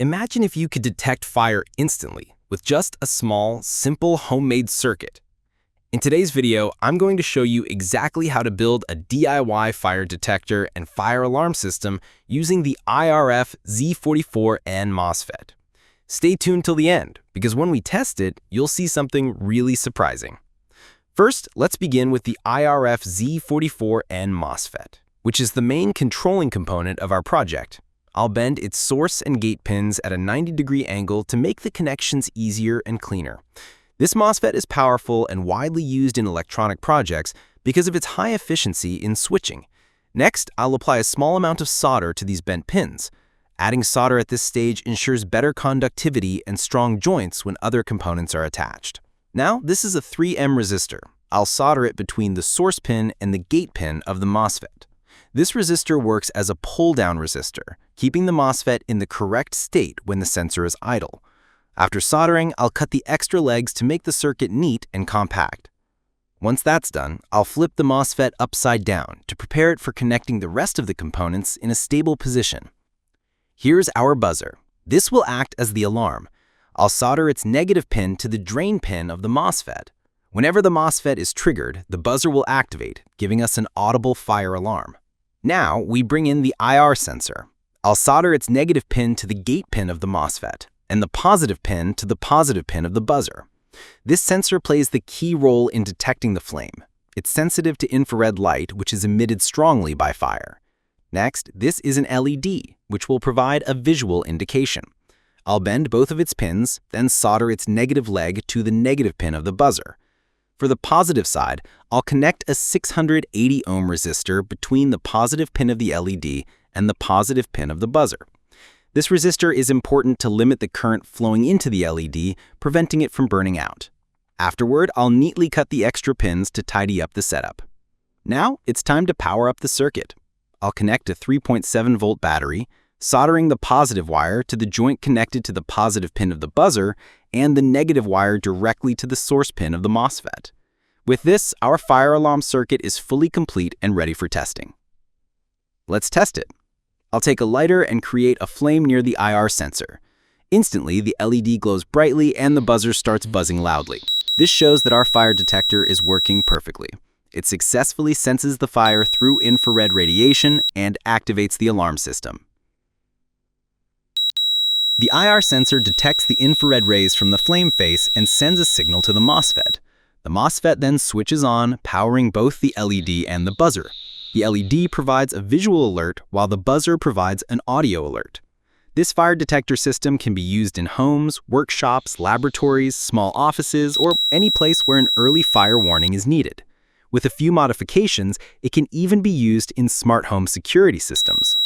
Imagine if you could detect fire instantly with just a small, simple homemade circuit. In today's video, I'm going to show you exactly how to build a DIY fire detector and fire alarm system using the IRF Z44N MOSFET. Stay tuned till the end, because when we test it, you'll see something really surprising. First, let's begin with the IRF Z44N MOSFET, which is the main controlling component of our project. I'll bend its source and gate pins at a 90-degree angle to make the connections easier and cleaner. This MOSFET is powerful and widely used in electronic projects because of its high efficiency in switching. Next, I'll apply a small amount of solder to these bent pins. Adding solder at this stage ensures better conductivity and strong joints when other components are attached. Now, this is a 3M resistor. I'll solder it between the source pin and the gate pin of the MOSFET. This resistor works as a pull-down resistor, keeping the MOSFET in the correct state when the sensor is idle. After soldering, I'll cut the extra legs to make the circuit neat and compact. Once that's done, I'll flip the MOSFET upside down to prepare it for connecting the rest of the components in a stable position. Here's our buzzer. This will act as the alarm. I'll solder its negative pin to the drain pin of the MOSFET. Whenever the MOSFET is triggered, the buzzer will activate, giving us an audible fire alarm. Now, we bring in the IR sensor. I'll solder its negative pin to the gate pin of the MOSFET and the positive pin to the positive pin of the buzzer. This sensor plays the key role in detecting the flame. It's sensitive to infrared light, which is emitted strongly by fire. Next, this is an LED, which will provide a visual indication. I'll bend both of its pins, then solder its negative leg to the negative pin of the buzzer. For the positive side, I'll connect a 680 ohm resistor between the positive pin of the LED and the positive pin of the buzzer. This resistor is important to limit the current flowing into the LED, preventing it from burning out. Afterward, I'll neatly cut the extra pins to tidy up the setup. Now, it's time to power up the circuit. I'll connect a 3.7-volt battery, soldering the positive wire to the joint connected to the positive pin of the buzzer and the negative wire directly to the source pin of the MOSFET. With this, our fire alarm circuit is fully complete and ready for testing. Let's test it. I'll take a lighter and create a flame near the IR sensor. Instantly, the LED glows brightly and the buzzer starts buzzing loudly. This shows that our fire detector is working perfectly. It successfully senses the fire through infrared radiation and activates the alarm system. The IR sensor detects the infrared rays from the flame face and sends a signal to the MOSFET. The MOSFET then switches on, powering both the LED and the buzzer. The LED provides a visual alert while the buzzer provides an audio alert. This fire detector system can be used in homes, workshops, laboratories, small offices, or any place where an early fire warning is needed. With a few modifications, it can even be used in smart home security systems.